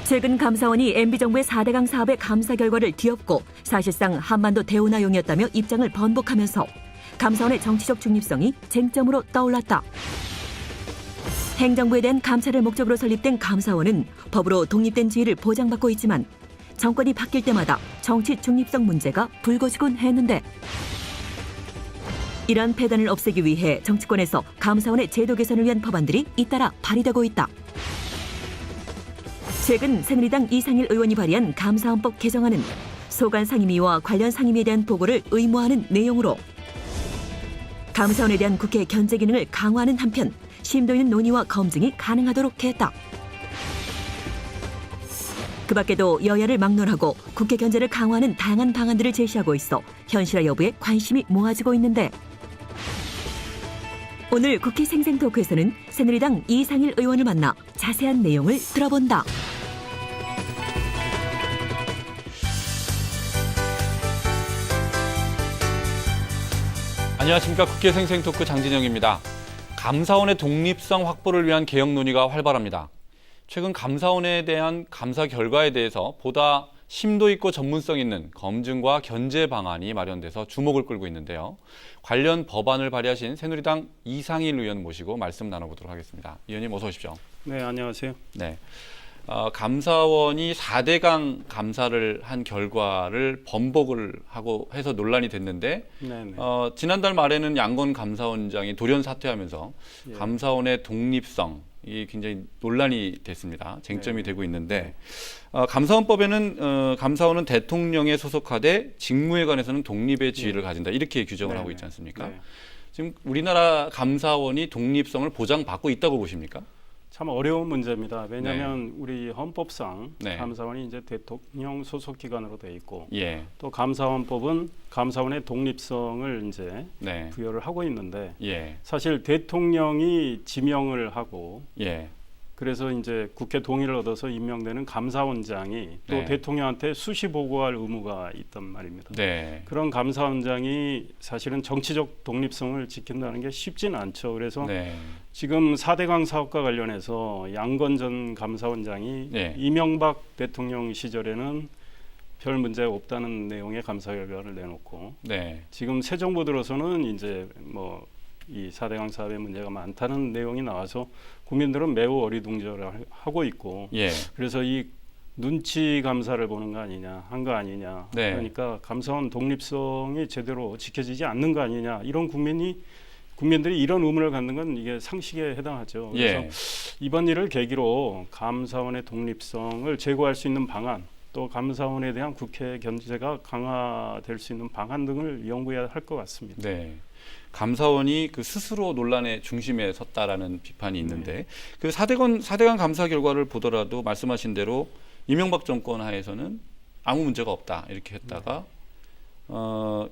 최근 감사원이 MB정부의 4대강 사업의 감사 결과를 뒤엎고 사실상 한반도 대운하용이었다며 입장을 번복하면서 감사원의 정치적 중립성이 쟁점으로 떠올랐다. 행정부에 대한 감찰을 목적으로 설립된 감사원은 법으로 독립된 지위를 보장받고 있지만 정권이 바뀔 때마다 정치 중립성 문제가 불거지곤 했는데 이런 폐단을 없애기 위해 정치권에서 감사원의 제도 개선을 위한 법안들이 잇따라 발의되고 있다. 최근 새누리당 이상일 의원이 발의한 감사원법 개정안은 소관 상임위와 관련 상임위에 대한 보고를 의무화하는 내용으로 감사원에 대한 국회 견제 기능을 강화하는 한편 심도 있는 논의와 검증이 가능하도록 했다. 그 밖에도 여야를 막론하고 국회 견제를 강화하는 다양한 방안들을 제시하고 있어 현실화 여부에 관심이 모아지고 있는데 오늘 국회 생생토크에서는 새누리당 이상일 의원을 만나 자세한 내용을 들어본다. 안녕하십니까. 국회 생생토크 장진영입니다. 감사원의 독립성 확보를 위한 개혁 논의가 활발합니다. 최근 감사원에 대한 감사 결과에 대해서 보다 심도 있고 전문성 있는 검증과 견제 방안이 마련돼서 주목을 끌고 있는데요. 관련 법안을 발의하신 새누리당 이상일 의원 모시고 말씀 나눠보도록 하겠습니다. 의원님 어서 오십시오. 네, 안녕하세요. 네. 감사원이 4대강 감사를 한 결과를 번복을 하고 해서 논란이 됐는데 네네. 지난달 말에는 양건 감사원장이 돌연 사퇴하면서 예. 감사원의 독립성이 굉장히 논란이 됐습니다. 쟁점이 되고 있는데 감사원법에는 감사원은 대통령에 소속하되 직무에 관해서는 독립의 지위를 가진다 이렇게 규정을 하고 있지 않습니까? 네. 지금 우리나라 감사원이 독립성을 보장받고 있다고 보십니까? 참 어려운 문제입니다. 왜냐하면 우리 헌법상 네. 감사원이 이제 대통령 소속 기관으로 돼 있고 예. 또 감사원법은 감사원의 독립성을 이제 네. 부여를 하고 있는데 예. 사실 대통령이 지명을 하고 예. 그래서 이제 국회 동의를 얻어서 임명되는 감사원장이 또 네. 대통령한테 수시 보고할 의무가 있단 말입니다. 네. 그런 감사원장이 사실은 정치적 독립성을 지킨다는 게 쉽지는 않죠. 그래서 네. 지금 4대강 사업과 관련해서 양건 전 감사원장이 네. 이명박 대통령 시절에는 별 문제 없다는 내용의 감사 결과를 내놓고 네. 지금 새 정부 들어서는 이제 뭐 이 4대강 사업에 문제가 많다는 내용이 나와서 국민들은 매우 어리둥절하고 있고 예. 그래서 이 눈치 감사를 보는 거 아니냐, 한 거 아니냐. 네. 그러니까 감사원 독립성이 제대로 지켜지지 않는 거 아니냐. 이런 국민들이 이런 의문을 갖는 건 이게 상식에 해당하죠. 그래서 예. 이번 일을 계기로 감사원의 독립성을 제고할 수 있는 방안, 또 감사원에 대한 국회 견제가 강화될 수 있는 방안 등을 연구해야 할 것 같습니다. 네. 감사원이 그 스스로 논란의 중심에 섰다라는 비판이 있는데 그 4대강 감사 결과를 보더라도 말씀하신 대로 이명박 정권 하에서는 아무 문제가 없다 이렇게 했다가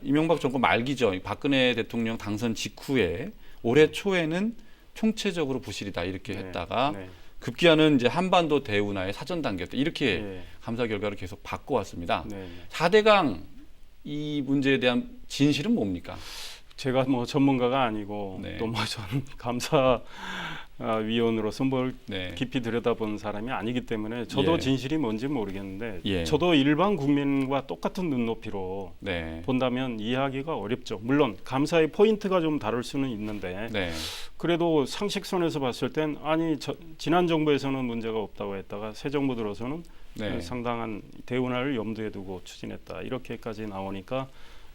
이명박 정권 말기죠. 박근혜 대통령 당선 직후에 올해 초에는 총체적으로 부실이다 이렇게 했다가 급기야는 이제 한반도 대운하의 사전 단계였다 이렇게 감사 결과를 계속 바꿔왔습니다. 4대강 이 문제에 대한 진실은 뭡니까? 제가 뭐 전문가가 아니고 네. 또 뭐 전 감사위원으로서 뭘 깊이 들여다본 사람이 아니기 때문에 저도 예. 진실이 뭔지 모르겠는데 예. 저도 일반 국민과 똑같은 눈높이로 네. 본다면 이해하기가 어렵죠. 물론 감사의 포인트가 좀 다를 수는 있는데 네. 그래도 상식선에서 봤을 땐 아니 지난 정부에서는 문제가 없다고 했다가 새 정부 들어서는 네. 상당한 대운하를 염두에 두고 추진했다. 이렇게까지 나오니까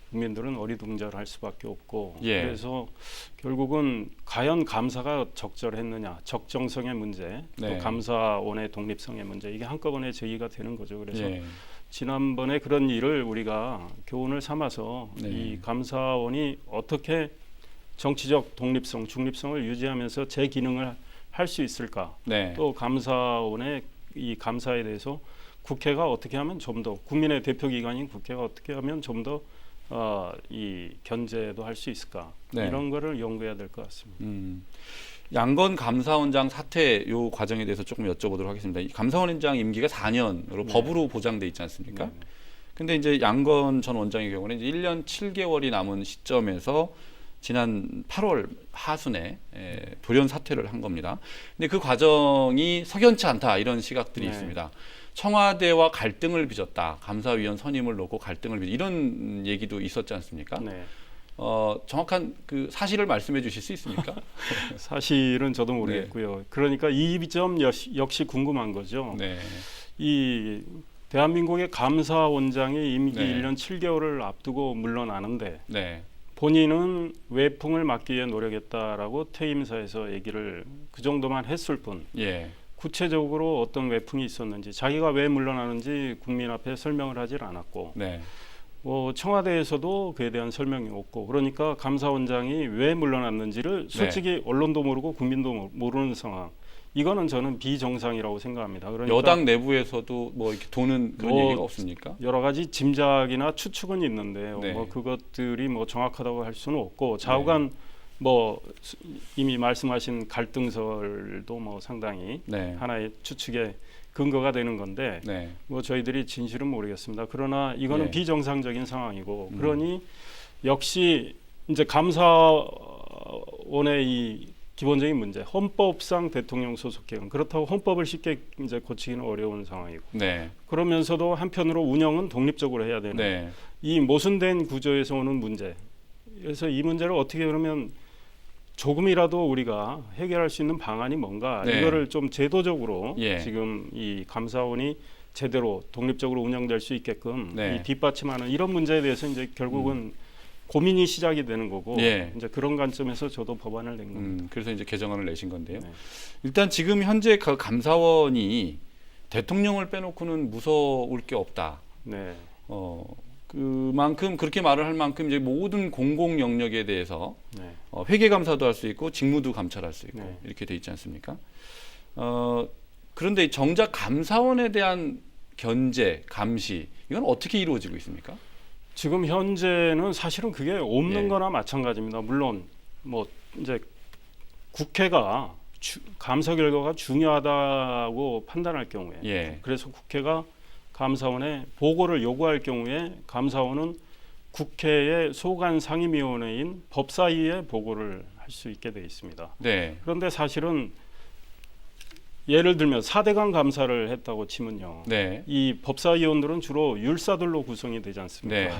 국민들은 어리둥절할 수밖에 없고 예. 그래서 결국은 과연 감사가 적절했느냐 적정성의 문제 또 네. 감사원의 독립성의 문제 이게 한꺼번에 제기가 되는 거죠. 그래서 예. 지난번에 그런 일을 우리가 교훈을 삼아서 네. 이 감사원이 어떻게 정치적 독립성 중립성을 유지하면서 제 기능을 할 수 있을까 네. 또 감사원의 이 감사에 대해서 국회가 어떻게 하면 좀 더 국민의 대표기관인 국회가 어떻게 하면 좀 더 이 견제도 할 수 있을까 네. 이런 거를 연구해야 될 것 같습니다. 양건 감사원장 사퇴 요 과정에 대해서 조금 여쭤보도록 하겠습니다. 이 감사원장 임기가 4년으로 법으로 보장돼 있지 않습니까? 근데 이제 양건 전 원장의 경우는 이제 1년 7개월이 남은 시점에서 지난 8월 하순에 돌연 사퇴를 한 겁니다. 근데 그 과정이 석연치 않다 이런 시각들이 네. 있습니다. 청와대와 갈등을 빚었다. 감사위원 선임을 놓고 갈등을 빚었다. 이런 얘기도 있었지 않습니까? 네. 정확한 그 사실을 말씀해 주실 수 있습니까? 사실은 저도 모르겠고요. 그러니까 이 점 역시 궁금한 거죠. 네. 이 대한민국의 감사원장이 임기 네. 1년 7개월을 앞두고 물러나는데 네. 본인은 외풍을 막기 위해 노력했다라고 퇴임사에서 얘기를 그 정도만 했을 뿐 예. 구체적으로 어떤 외풍이 있었는지 자기가 왜 물러나는지 국민 앞에 설명을 하질 않았고 네. 청와대에서도 그에 대한 설명이 없고 그러니까 감사원장이 왜 물러났는지를 솔직히 언론도 모르고 국민도 모르는 상황. 이거는 저는 비정상이라고 생각합니다. 그러니까 여당 내부에서도 뭐 이렇게 도는 그런 얘기가 없습니까? 여러 가지 짐작이나 추측은 있는데요. 네. 그것들이 정확하다고 할 수는 없고 좌우간 이미 말씀하신 갈등설도 상당히 네. 하나의 추측의 근거가 되는 건데 네. 저희들이 진실은 모르겠습니다. 그러나 이거는 네. 비정상적인 상황이고 그러니 역시 이제 감사원의 이 기본적인 문제, 헌법상 대통령 소속 기관 그렇다고 헌법을 쉽게 이제 고치기는 어려운 상황이고 네. 그러면서도 한편으로 운영은 독립적으로 해야 되는 네. 이 모순된 구조에서 오는 문제. 그래서 이 문제를 어떻게 그러면 조금이라도 우리가 해결할 수 있는 방안이 뭔가 네. 이거를 좀 제도적으로 예. 지금 이 감사원이 제대로 독립적으로 운영될 수 있게끔 네. 이 뒷받침하는 이런 문제에 대해서 이제 결국은 고민이 시작이 되는 거고 예. 이제 그런 관점에서 저도 법안을 낸 겁니다. 그래서 이제 개정안을 내신 건데요. 네. 일단 지금 현재 그 감사원이 대통령을 빼놓고는 무서울 게 없다. 네. 그만큼 그렇게 말을 할 만큼 이제 모든 공공 영역에 대해서 네. 회계 감사도 할 수 있고 직무도 감찰할 수 있고 네. 이렇게 돼 있지 않습니까? 그런데 정작 감사원에 대한 견제, 감시 이건 어떻게 이루어지고 있습니까? 지금 현재는 사실은 그게 없는 예. 거나 마찬가지입니다. 물론 이제 국회가 감사 결과가 중요하다고 판단할 경우에 예. 그래서 국회가 감사원에 보고를 요구할 경우에 감사원은 국회의 소관 상임위원회인 법사위에 보고를 할 수 있게 돼 있습니다. 네. 그런데 사실은 예를 들면 4대강 감사를 했다고 치면요. 네. 이 법사위원들은 주로 율사들로 구성이 되지 않습니까? 네.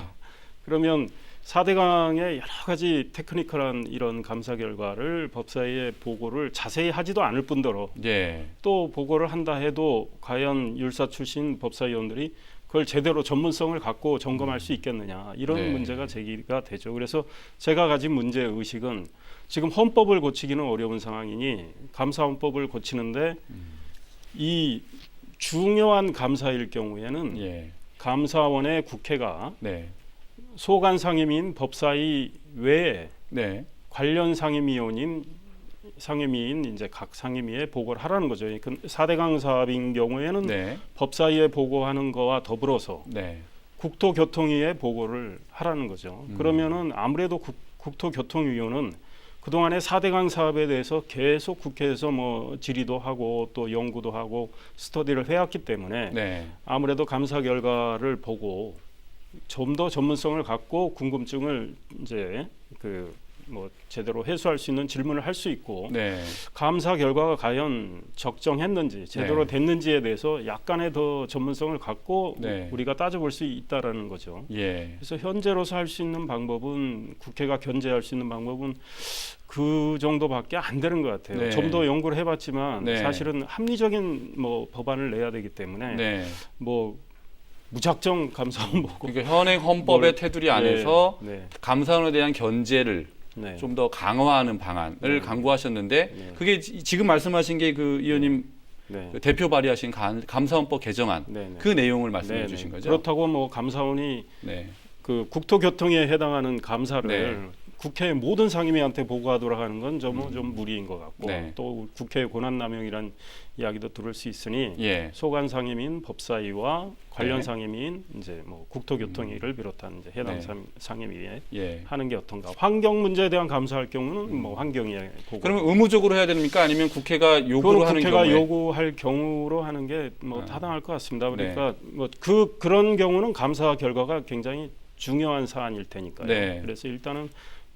그러면 4대강의 여러 가지 테크니컬한 이런 감사 결과를 법사위에 보고를 자세히 하지도 않을 뿐더러 예. 또 보고를 한다 해도 과연 율사 출신 법사위원들이 그걸 제대로 전문성을 갖고 점검할 수 있겠느냐 이런 네. 문제가 제기가 되죠. 그래서 제가 가진 문제 의식은 지금 헌법을 고치기는 어려운 상황이니 감사헌법을 고치는데 이 중요한 감사일 경우에는 예. 감사원의 국회가 네. 소관 상임위인 법사위 외에 네. 관련 상임위인 이제 각 상임위에 보고를 하라는 거죠. 그 4대강 사업인 경우에는 네. 법사위에 보고하는 거와 더불어서 네. 국토교통위에 보고를 하라는 거죠. 그러면은 아무래도 국토교통위원은 그동안의 4대강 사업에 대해서 계속 국회에서 질의도 하고 또 연구도 하고 스터디를 해왔기 때문에 네. 아무래도 감사 결과를 보고 좀 더 전문성을 갖고 궁금증을 이제 제대로 해소할 수 있는 질문을 할 수 있고 네. 감사 결과가 과연 적정했는지 제대로 네. 됐는지에 대해서 약간의 더 전문성을 갖고 네. 우리가 따져볼 수 있다라는 거죠. 예. 그래서 현재로서 할 수 있는 방법은 국회가 견제할 수 있는 방법은 그 정도밖에 안 되는 것 같아요. 네. 좀 더 연구를 해봤지만 네. 사실은 합리적인 법안을 내야 되기 때문에 네. 무작정 감사원 보고 그러니까 현행 헌법의 테두리 안에서 네. 감사원에 대한 견제를 네. 좀 더 강화하는 방안을 네. 강구하셨는데 네. 그게 지금 말씀하신 게 그 의원님 네. 그 대표 발의하신 감사헌법 개정안 네. 그 내용을 말씀해 네. 주신 거죠? 그렇다고 감사원이 네. 그 국토교통에 해당하는 감사를 네. 국회 모든 상임위한테 보고하도록 하는 건 좀 무리인 것 같고 네. 또 국회 권한남용이란 이야기도 들을 수 있으니 예. 소관 상임위인 법사위와 관련 네. 상임위인 이제 국토교통위를 비롯한 이제 해당 네. 상임위에 예. 하는 게 어떤가. 환경 문제에 대한 감사할 경우는 환경위에 보고. 그러면 의무적으로 해야 됩니까? 아니면 국회가 요구를 하는 국회가 경우에? 요구할 경우로 하는 게 타당할 것 같습니다. 네. 그러니까 그런 경우는 감사 결과가 굉장히 중요한 사안일 테니까요. 네. 그래서 일단은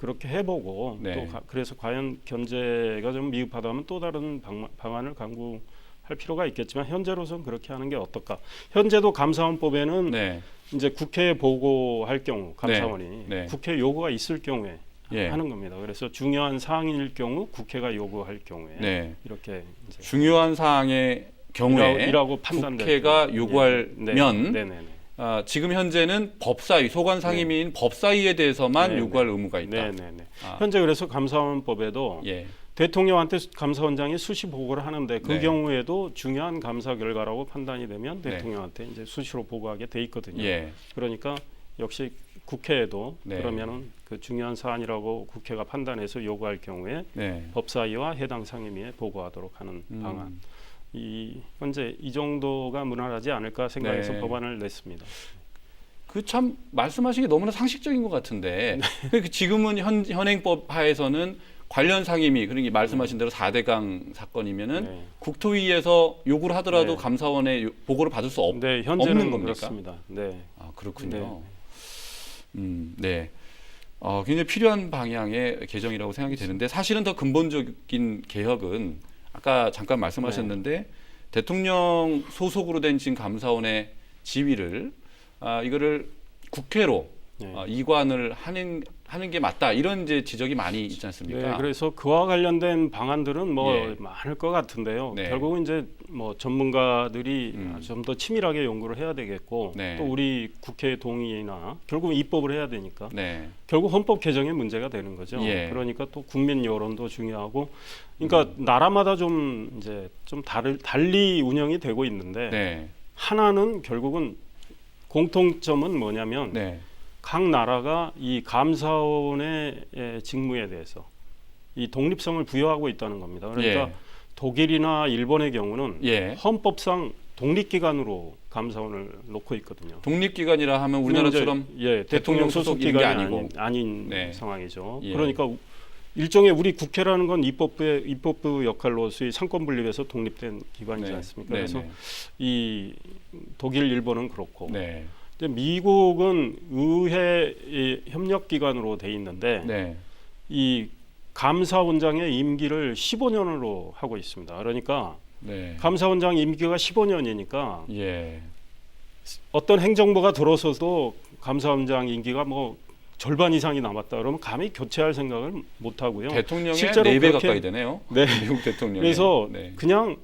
그렇게 해보고 네. 또 그래서 과연 견제가 좀 미흡하다면 또 다른 방안을 강구할 필요가 있겠지만 현재로서는 그렇게 하는 게 어떨까? 현재도 감사원법에는 네. 이제 국회에 보고할 경우 감사원이 네. 국회 요구가 있을 경우에 예. 하는 겁니다. 그래서 중요한 사항일 경우 국회가 요구할 경우에 네. 이렇게 이제 중요한 사항의 경우에 이라고 판단될 국회가 경우. 요구하면 네네네. 지금 현재는 법사위, 소관 상임위인 법사위에 대해서만 네, 요구할 의무가 있다. 네네네. 아. 현재 그래서 감사원법에도 예. 대통령한테 감사원장이 수시 보고를 하는데 그 네. 경우에도 중요한 감사 결과라고 판단이 되면 네. 대통령한테 이제 수시로 보고하게 돼 있거든요. 예. 그러니까 역시 국회에도 네. 그러면은 그 중요한 사안이라고 국회가 판단해서 요구할 경우에 네. 법사위와 해당 상임위에 보고하도록 하는 방안. 이 현재 이 정도가 무난하지 않을까 생각해서 네. 법안을 냈습니다. 그 참 말씀하신 게 너무나 상식적인 것 같은데 그 지금은 현행법 하에서는 관련 상임위 그러니까 말씀하신 대로 4대강 사건이면은 네. 국토위에서 요구를 하더라도 네. 감사원의 보고를 받을 수 네, 현재는 없는 겁니까? 그렇습니다. 네. 아, 그렇군요. 네. 굉장히 필요한 방향의 개정이라고 생각이 되는데 사실은 더 근본적인 개혁은 아까 잠깐 말씀하셨는데 대통령 소속으로 된 지금 감사원의 지위를 이거를 국회로 네. 이관을 하는 게 맞다 이런 이제 지적이 많이 있지 않습니까? 네, 그래서 그와 관련된 방안들은 뭐 예. 많을 것 같은데요. 네. 결국은 이제 뭐 전문가들이 음. 좀 더 치밀하게 연구를 해야 되겠고 네. 또 우리 국회 동의나 결국은 입법을 해야 되니까 네. 결국 헌법 개정의 문제가 되는 거죠. 예. 그러니까 또 국민 여론도 중요하고, 그러니까 나라마다 좀 이제 좀 달리 운영이 되고 있는데 네. 하나는 결국은 공통점은 뭐냐면 네. 각 나라가 이 감사원의 직무에 대해서 이 독립성을 부여하고 있다는 겁니다. 그러니까 예. 독일이나 일본의 경우는 예. 헌법상 독립기관으로 감사원을 놓고 있거든요. 독립기관이라 하면 우리나라처럼 이제, 대통령 대통령 소속 소속 이런 게 기관이 아니고. 아닌 네. 상황이죠. 예. 그러니까 일종의 우리 국회라는 건 입법부 역할로서의 상권 분립에서 독립된 기관이지 네. 않습니까? 네. 그래서 네. 이 독일, 일본은 그렇고, 네. 근데 미국은 의회 협력 기관으로 돼 있는데 네. 이 감사원장의 임기를 15년으로 하고 있습니다. 그러니까 네. 감사원장 임기가 15년이니까 예. 어떤 행정부가 들어서도 감사원장 임기가 뭐 절반 이상이 남았다 그러면 감히 교체할 생각을 못 하고요. 대통령의 실제로 4배 그렇게- 가까이 되네요. 네. 미국 대통령. 그래서 네. 그냥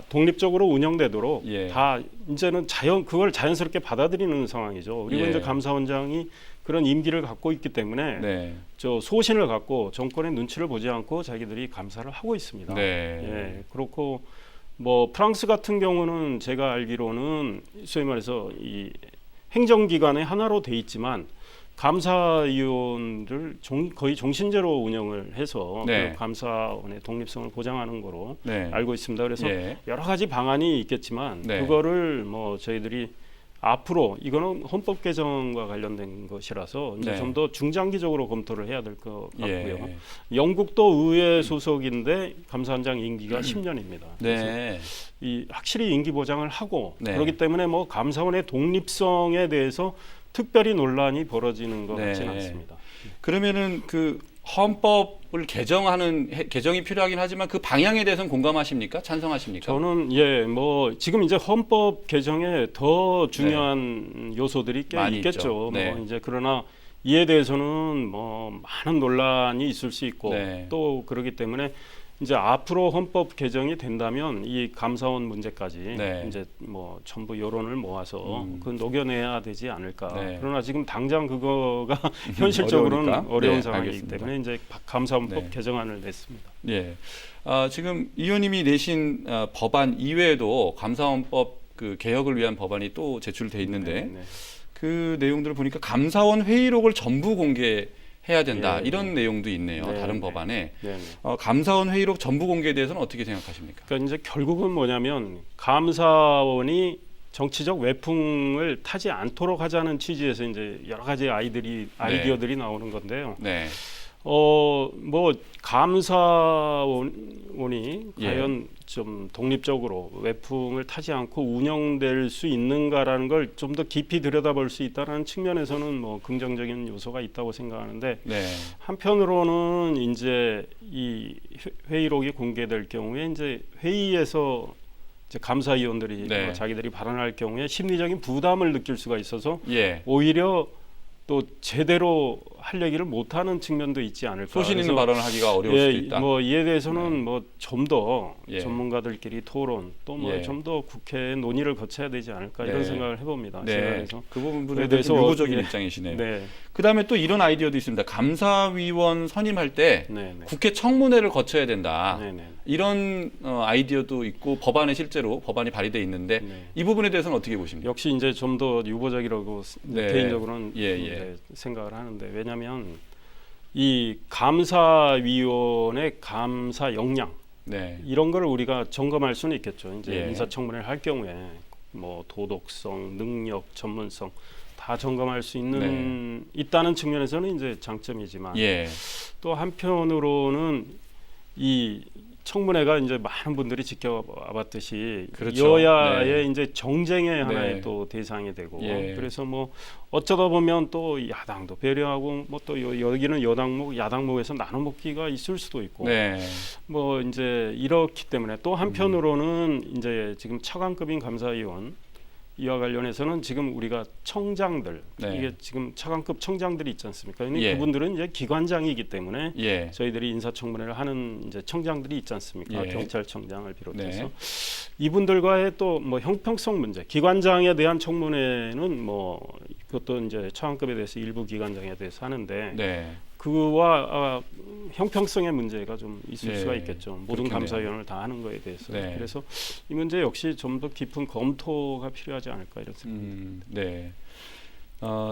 독립적으로 운영되도록 예. 다 이제는 그걸 자연스럽게 받아들이는 상황이죠. 그리고 예. 이제 감사원장이 그런 임기를 갖고 있기 때문에 네. 저 소신을 갖고 정권의 눈치를 보지 않고 자기들이 감사를 하고 있습니다. 네. 예, 그렇고 뭐 프랑스 같은 경우는 제가 알기로는 소위 말해서 이 행정기관의 하나로 돼 있지만 감사위원들 거의 종신제로 운영을 해서 네. 그 감사원의 독립성을 보장하는 거로 네. 알고 있습니다. 그래서 예. 여러 가지 방안이 있겠지만 네. 그거를 뭐 저희들이 앞으로 이거는 헌법 개정과 관련된 것이라서 이제 네. 좀 더 중장기적으로 검토를 해야 될 것 같고요. 예. 영국도 의회 소속인데 감사원장 임기가 10년입니다. 그래서 네. 이 확실히 임기 보장을 하고 네. 그렇기 때문에 뭐 감사원의 독립성에 대해서 특별히 논란이 벌어지는 것 네. 같지는 않습니다. 그러면은 그 헌법을 개정이 필요하긴 하지만 그 방향에 대해서는 공감하십니까? 찬성하십니까? 저는 뭐 지금 이제 헌법 개정에 더 중요한 요소들이 꽤 많이 있겠죠. 있죠. 네. 뭐 이제 그러나 이에 대해서는 뭐 많은 논란이 있을 수 있고 네. 또 그렇기 때문에 이제 앞으로 헌법 개정이 된다면 이 감사원 문제까지 네. 이제 뭐 전부 여론을 모아서 그 녹여내야 되지 않을까. 네. 그러나 지금 당장 그거가 현실적으로는 어려우니까? 어려운 네, 상황이기 알겠습니다. 때문에 이제 감사원법 네. 개정안을 냈습니다. 예. 지금 이 의원님이 내신 법안 이외에도 감사원법 그 개혁을 위한 법안이 또 제출돼 있는데 네, 네. 그 내용들을 보니까 감사원 회의록을 전부 공개해야 된다 예, 이런 내용도 있네요. 네, 다른 네. 법안에 네, 네. 감사원 회의록 전부 공개에 대해서는 어떻게 생각하십니까? 그러니까 이제 결국은 뭐냐면 감사원이 정치적 외풍을 타지 않도록 하자는 취지에서 이제 여러 가지 아이디어들이 나오는 건데요. 네. 뭐 감사원이 예. 과연 좀 독립적으로 외풍을 타지 않고 운영될 수 있는가라는 걸 좀 더 깊이 들여다볼 수 있다는 측면에서는 뭐 긍정적인 요소가 있다고 생각하는데 네. 한편으로는 이제 이 회의록이 공개될 경우에 이제 회의에서 이제 감사위원들이 네. 뭐 자기들이 발언할 경우에 심리적인 부담을 느낄 수가 있어서 예. 오히려 또 제대로 할 얘기를 못하는 측면도 있지 않을까. 소신 있는 그래서 발언을 하기가 어려울 수도 있다. 뭐 이에 대해서는 네. 뭐 좀 더 예. 전문가들끼리 토론 또 뭐 예. 좀 더 국회 논의를 거쳐야 되지 않을까 이런 네. 생각을 해봅니다. 네. 제가 그래서 그 부분에 그에 대해서 대해서 유보적인 예. 입장이시네요. 네, 그다음에 또 이런 아이디어도 있습니다. 감사위원 선임할 때 네, 네. 국회 청문회를 거쳐야 된다. 네, 네. 이런 아이디어도 있고 법안에 실제로 법안이 발의돼 있는데 네. 이 부분에 대해서는 어떻게 보십니까? 역시 이제 좀 더 유보적이라고 네. 개인적으로는 예, 예. 네, 생각을 하는데 왜냐하면 이 감사위원회 감사 역량 네. 이런 걸 우리가 점검할 수는 있겠죠. 이제 예. 인사청문회를 할 경우에 뭐 도덕성, 능력, 전문성 다 점검할 수 있는 있다는 측면에서는 이제 장점이지만 예. 또 한편으로는 이 청문회가 이제 많은 분들이 지켜봤듯이 그렇죠. 여야의 네. 이제 정쟁의 하나의 네. 또 대상이 되고 예. 그래서 뭐 어쩌다 보면 또 야당도 배려하고 뭐 또 여기는 여당목 야당목에서 나눠먹기가 있을 수도 있고 네. 뭐 이제 이렇기 때문에 또 한편으로는 이제 지금 차관급인 감사위원 이와 관련해서는 지금 우리가 청장들 네. 이게 지금 차관급 청장들이 있지 않습니까? 근데 예. 그분들은 이제 기관장이기 때문에 예. 저희들이 인사청문회를 하는 이제 청장들이 있지 않습니까? 예. 경찰청장을 비롯해서 네. 이분들과의 또 뭐 형평성 문제, 기관장에 대한 청문회는 뭐 그것도 이제 차관급에 대해서 일부 기관장에 대해서 하는데 네. 그와 형평성의 문제가 좀 있을 네, 수가 있겠죠. 모든 그렇겠네요. 감사위원을 다 하는 거에 대해서. 네. 그래서 이 문제 역시 좀 더 깊은 검토가 필요하지 않을까 이런 생각입니다. 네.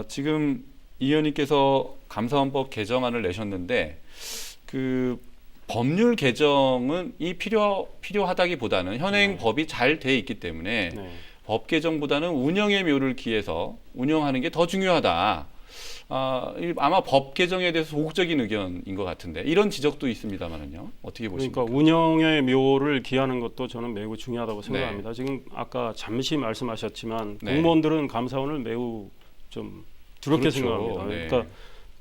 지금 이 의원님께서 감사원법 개정안을 내셨는데 그 법률 개정은 필요하다기보다는 현행 네. 법이 잘 돼 있기 때문에 네. 법 개정보다는 운영의 묘를 기해서 운영하는 게 더 중요하다. 아마 법 개정에 대해서 소극적인 의견인 것 같은데 이런 지적도 있습니다만은요. 어떻게 보십니까? 그러니까 운영의 묘를 기하는 것도 저는 매우 중요하다고 생각합니다. 지금 아까 잠시 말씀하셨지만 네. 공무원들은 감사원을 매우 좀 두렵게 그렇죠. 생각합니다. 네. 그러니까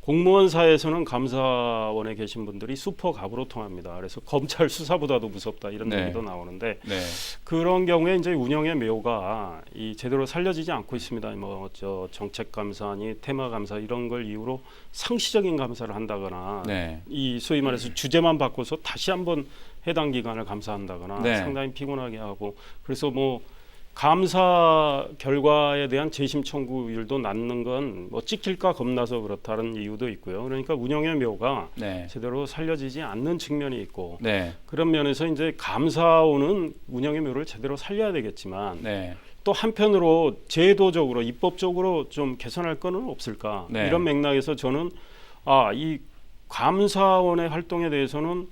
공무원사에서는 감사원에 계신 분들이 슈퍼갑으로 통합니다. 그래서 검찰 수사보다도 무섭다 이런 네. 얘기도 나오는데 네. 그런 경우에 이제 운영의 묘가 이 제대로 살려지지 않고 있습니다. 뭐 저 정책 감사니 테마 감사 이런 걸 이유로 상시적인 감사를 한다거나 네. 이 소위 말해서 주제만 바꿔서 다시 한번 해당 기관을 감사한다거나 네. 상당히 피곤하게 하고 그래서 뭐 감사 결과에 대한 재심 청구율도 낮는 건 뭐 찍힐까 겁나서 그렇다는 이유도 있고요. 그러니까 운영의 묘가 네. 제대로 살려지지 않는 측면이 있고 네. 그런 면에서 이제 감사원은 운영의 묘를 제대로 살려야 되겠지만 네. 또 한편으로 제도적으로 입법적으로 좀 개선할 거는 없을까 네. 이런 맥락에서 저는 이 감사원의 활동에 대해서는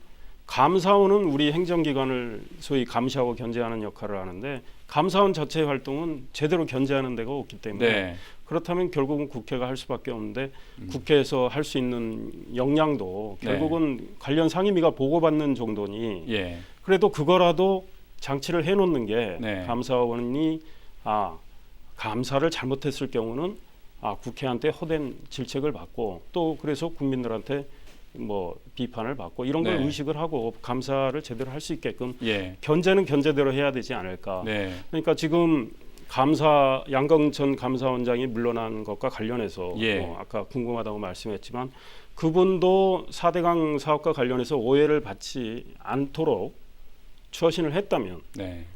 감사원은 우리 행정기관을 소위 감시하고 견제하는 역할을 하는데 감사원 자체의 활동은 제대로 견제하는 데가 없기 때문에 네. 그렇다면 결국은 국회가 할 수밖에 없는데 국회에서 할 수 있는 역량도 네. 결국은 관련 상임위가 보고받는 정도니 예. 그래도 그거라도 장치를 해놓는 게 네. 감사원이 감사를 잘못했을 경우는 국회한테 허된 질책을 받고 또 그래서 국민들한테 뭐 비판을 받고 이런 걸 네. 의식을 하고 감사를 제대로 할 수 있게끔 예. 견제는 견제대로 해야 되지 않을까. 네. 그러니까 지금 양경천 감사원장이 물러난 것과 관련해서 예. 아까 궁금하다고 말씀했지만 그분도 4대강 사업과 관련해서 오해를 받지 않도록 추허신을 했다면 네.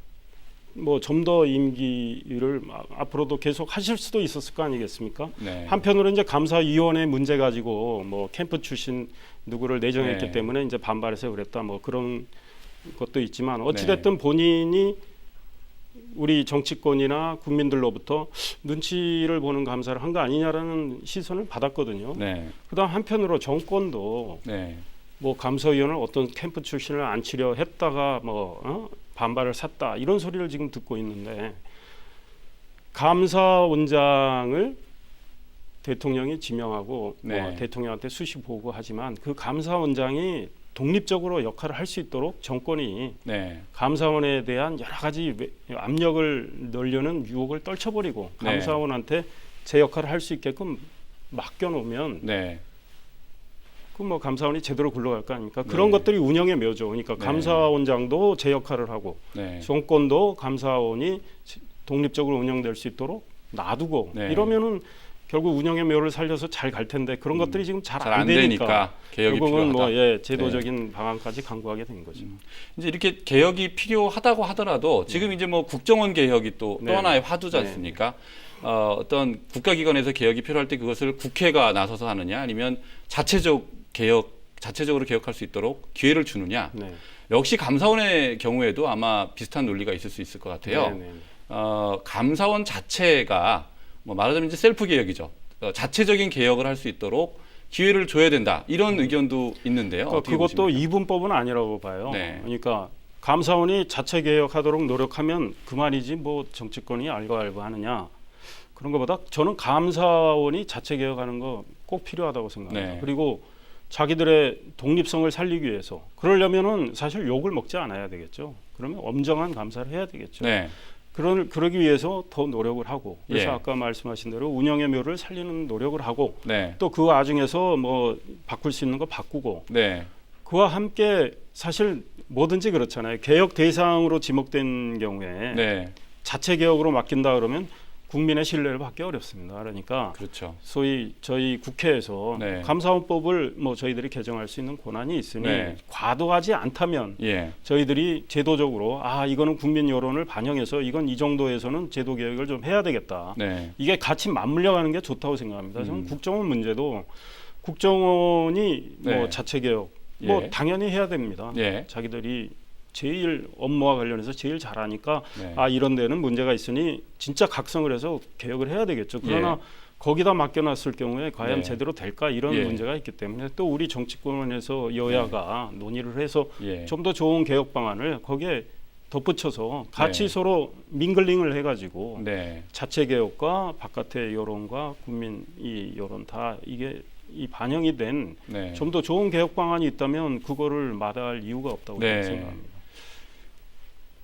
뭐 좀 더 임기를 앞으로도 계속 하실 수도 있었을 거 아니겠습니까? 네. 한편으로 이제 감사위원회 문제 가지고 뭐 캠프 출신 누구를 내정했기 네. 때문에 이제 반발해서 그랬다 뭐 그런 것도 있지만 어찌됐든 본인이 우리 정치권이나 국민들로부터 눈치를 보는 감사를 한 거 아니냐라는 시선을 받았거든요. 네. 그다음 한편으로 정권도 네. 뭐 감사위원을 어떤 캠프 출신을 앉히려 했다가 반발을 샀다 이런 소리를 지금 듣고 있는데 감사원장을 대통령이 지명하고 네. 뭐 대통령한테 수시 보고하지만 그 감사원장이 독립적으로 역할을 할 수 있도록 정권이 네. 감사원에 대한 여러 가지 압력을 넣으려는 유혹을 떨쳐버리고 네. 감사원한테 제 역할을 할 수 있게끔 맡겨놓으면 네. 그 뭐 감사원이 제대로 굴러갈 거 아닙니까? 네. 그런 것들이 운영의 묘죠. 그러니까 네. 감사원장도 제 역할을 하고 네. 정권도 감사원이 독립적으로 운영될 수 있도록 놔두고 네. 이러면은 결국 운영의 묘를 살려서 잘 갈 텐데 그런 것들이 지금 잘 잘 안 안 되니까 되니까 개혁이 결국은 필요하다. 뭐 제도적인 방안까지 강구하게 된 거죠. 이제 이렇게 개혁이 필요하다고 하더라도 지금 이제 뭐 국정원 개혁이 또 네. 하나의 화두지 않습니까? 어떤 국가기관에서 개혁이 필요할 때 그것을 국회가 나서서 하느냐 아니면 자체적으로 개혁할 수 있도록 기회를 주느냐. 네. 역시 감사원의 경우에도 아마 비슷한 논리가 있을 수 있을 것 같아요. 네, 네. 감사원 자체가 뭐 말하자면 이제 셀프 개혁이죠. 자체적인 개혁을 할 수 있도록 기회를 줘야 된다. 이런 의견도 있는데요. 어떻게 그것도 보십니까? 이분법은 아니라고 봐요. 네. 그러니까 감사원이 자체 개혁하도록 노력하면 그만이지 뭐 정치권이 알고 하느냐 그런 것보다 저는 감사원이 자체 개혁하는 거 꼭 필요하다고 생각합니다. 네. 그리고 자기들의 독립성을 살리기 위해서 그러려면은 사실 욕을 먹지 않아야 되겠죠. 그러면 엄정한 감사를 해야 되겠죠. 네. 그러기 위해서 더 노력을 하고 그래서 예. 아까 말씀하신 대로 운영의 묘를 살리는 노력을 하고 네. 또 그 와중에서 뭐 바꿀 수 있는 거 바꾸고 네. 그와 함께 사실 뭐든지 그렇잖아요. 개혁 대상으로 지목된 경우에 네. 자체 개혁으로 맡긴다 그러면 국민의 신뢰를 받기 어렵습니다. 그러니까 그렇죠. 소위 저희 국회에서 네. 감사원법을 뭐 저희들이 개정할 수 있는 권한이 있으니 네. 과도하지 않다면 예. 저희들이 제도적으로 이거는 국민 여론을 반영해서 이건 이 정도에서는 제도 개혁을 좀 해야 되겠다. 네. 이게 같이 맞물려 가는 게 좋다고 생각합니다. 저는 국정원 문제도 국정원이 뭐 네. 자체 개혁 뭐 예. 당연히 해야 됩니다. 예. 자기들이 제일 업무와 관련해서 제일 잘하니까 네. 이런 데는 문제가 있으니 진짜 각성을 해서 개혁을 해야 되겠죠. 그러나 거기다 맡겨놨을 경우에 과연 네. 제대로 될까 이런 예. 문제가 있기 때문에 또 우리 정치권에서 여야가 논의를 해서 예. 좀 더 좋은 개혁 방안을 거기에 덧붙여서 같이 네. 서로 밍글링을 해가지고 네. 자체 개혁과 바깥의 여론과 국민 이 여론 다 이게 이 반영이 된 좀 더 네. 좋은 개혁 방안이 있다면 그거를 마다할 이유가 없다고 네. 생각합니다.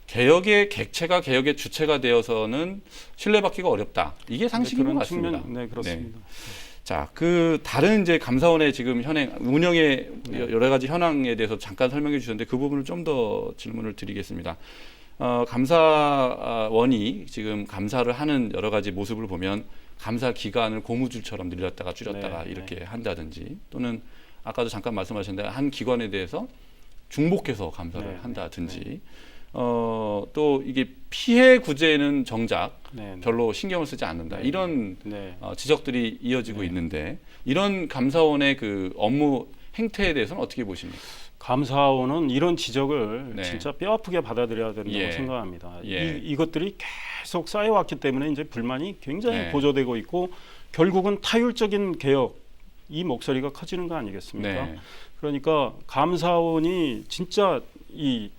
개혁의 객체가 개혁의 주체가 되어서는 신뢰받기가 어렵다. 이게 상식인 것 그런 같습니다. 측면, 네 그렇습니다. 자, 그 다른 이제 감사원의 지금 현행 운영의 여러 가지 현황에 대해서 잠깐 설명해 주셨는데 그 부분을 좀 더 질문을 드리겠습니다. 감사원이 지금 감사를 하는 여러 가지 모습을 보면 감사 기간을 고무줄처럼 늘렸다가 줄였다가 네, 이렇게 한다든지 또는 아까도 잠깐 말씀하셨는데 한 기관에 대해서 중복해서 감사를 네, 한다든지 또 이게 피해 구제는 정작 네, 네. 별로 신경을 쓰지 않는다. 네, 이런 네. 지적들이 이어지고 네. 있는데 이런 감사원의 그 업무 행태에 대해서는 어떻게 보십니까? 감사원은 이런 지적을 네. 진짜 뼈아프게 받아들여야 된다고 예. 생각합니다. 예. 이것들이 계속 쌓여왔기 때문에 이제 불만이 굉장히 네. 고조되고 있고 결국은 타율적인 개혁 이 목소리가 커지는 거 아니겠습니까? 네. 그러니까 감사원이 진짜 이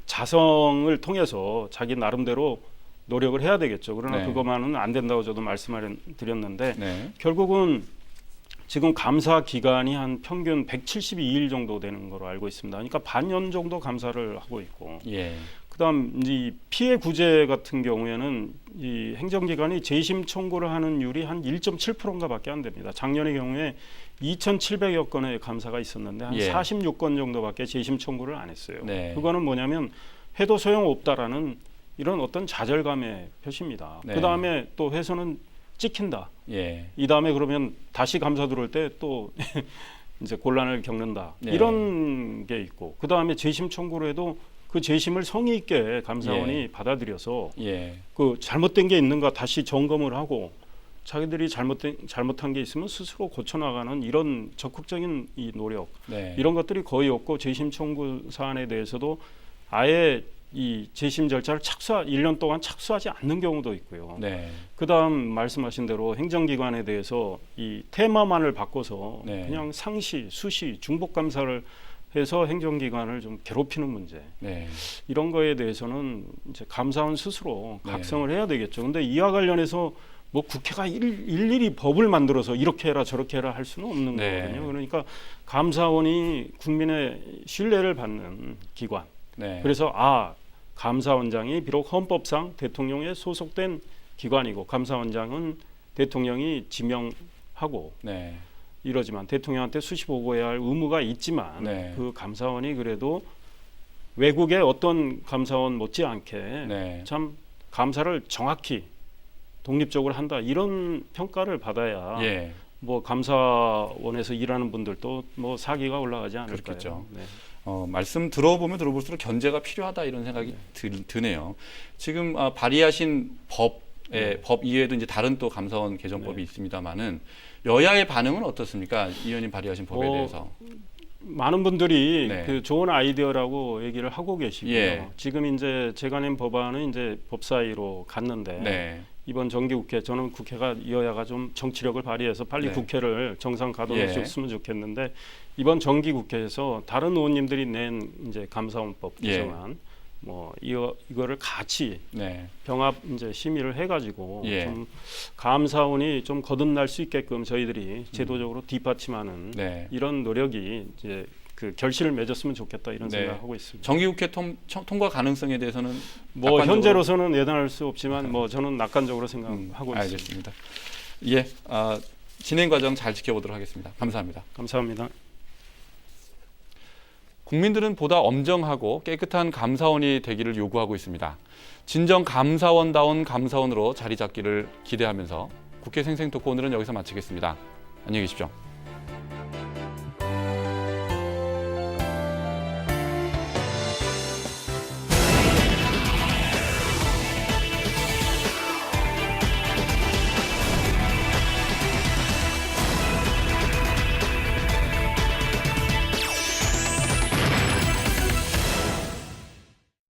자성을 통해서 자기 나름대로 노력을 해야 되겠죠. 그러나 네. 그것만은 안 된다고 저도 말씀을 드렸는데 네. 결국은 지금 감사 기간이 한 평균 172일 정도 되는 걸로 알고 있습니다. 그러니까 반년 정도 감사를 하고 있고, 예. 그다음 이 피해 구제 같은 경우에는 이 행정기관이 재심 청구를 하는 율이 한 1.7%인가밖에 안 됩니다. 작년의 경우에 2,700여 건의 감사가 있었는데 한 예. 46건 정도밖에 재심 청구를 안 했어요. 네. 그거는 뭐냐면 해도 소용없다라는 이런 어떤 좌절감의 표시입니다. 네. 그다음에 또 해서는 찍힌다. 예. 이 다음에 그러면 다시 감사 들어올 때 또 이제 곤란을 겪는다. 네. 이런 게 있고 그 다음에 재심 청구를 해도 그 재심을 성의 있게 감사원이 예. 받아들여서 예. 그 잘못된 게 있는가 다시 점검을 하고 자기들이 잘못한 게 있으면 스스로 고쳐나가는 이런 적극적인 이 노력 네. 이런 것들이 거의 없고 재심 청구 사안에 대해서도 아예 이 재심 절차를 1년 동안 착수하지 않는 경우도 있고요. 네. 그다음 말씀하신 대로 행정기관에 대해서 이 테마만을 바꿔서 네. 그냥 상시, 수시, 중복 감사를 해서 행정기관을 좀 괴롭히는 문제 네. 이런 거에 대해서는 이제 감사원 스스로 네. 각성을 해야 되겠죠. 근데 이와 관련해서 뭐 국회가 일일이 법을 만들어서 이렇게 해라 저렇게 해라 할 수는 없는 네. 거거든요. 그러니까 감사원이 국민의 신뢰를 받는 기관. 네. 그래서 감사원장이 비록 헌법상 대통령에 소속된 기관이고 감사원장은 대통령이 지명하고 네. 이러지만 대통령한테 수시 보고해야 할 의무가 있지만 네. 그 감사원이 그래도 외국의 어떤 감사원 못지않게 네. 참 감사를 정확히 독립적으로 한다 이런 평가를 받아야 예. 뭐 감사원에서 일하는 분들도 뭐 사기가 올라가지 않을까요? 그렇겠죠. 네. 말씀 들어보면 들어볼수록 견제가 필요하다 이런 생각이 드네요. 지금 발의하신 법 이외에도 이제 다른 또 감사원 개정법이 있습니다만은 여야의 반응은 어떻습니까? 이 의원님 발의하신 법에 대해서. 많은 분들이 네. 그 좋은 아이디어라고 얘기를 하고 계시고요. 예. 지금 이제 제가 낸 법안은 이제 법사위로 갔는데 네. 이번 정기국회 저는 국회가 여야가 좀 정치력을 발휘해서 빨리 네. 국회를 정상 가동해 예. 줬으면 좋겠는데 이번 정기국회에서 다른 의원님들이 낸 이제 감사원법 예. 개정안 뭐 이거를 같이 네. 병합 이제 심의를 해가지고 예. 좀 감사원이 좀 거듭날 수 있게끔 저희들이 제도적으로 뒷받침하는 네. 이런 노력이 이제 그 결실을 맺었으면 좋겠다 이런 네. 생각하고 있습니다. 정기국회 통과 가능성에 대해서는 뭐 낙관적으로- 현재로서는 예단할 수 없지만 뭐 저는 낙관적으로 생각하고 있습니다. 알겠습니다. 예, 진행 과정 잘 지켜보도록 하겠습니다. 감사합니다. 감사합니다. 국민들은 보다 엄정하고 깨끗한 감사원이 되기를 요구하고 있습니다. 진정 감사원다운 감사원으로 자리 잡기를 기대하면서 국회 생생토크 오늘은 여기서 마치겠습니다. 안녕히 계십시오.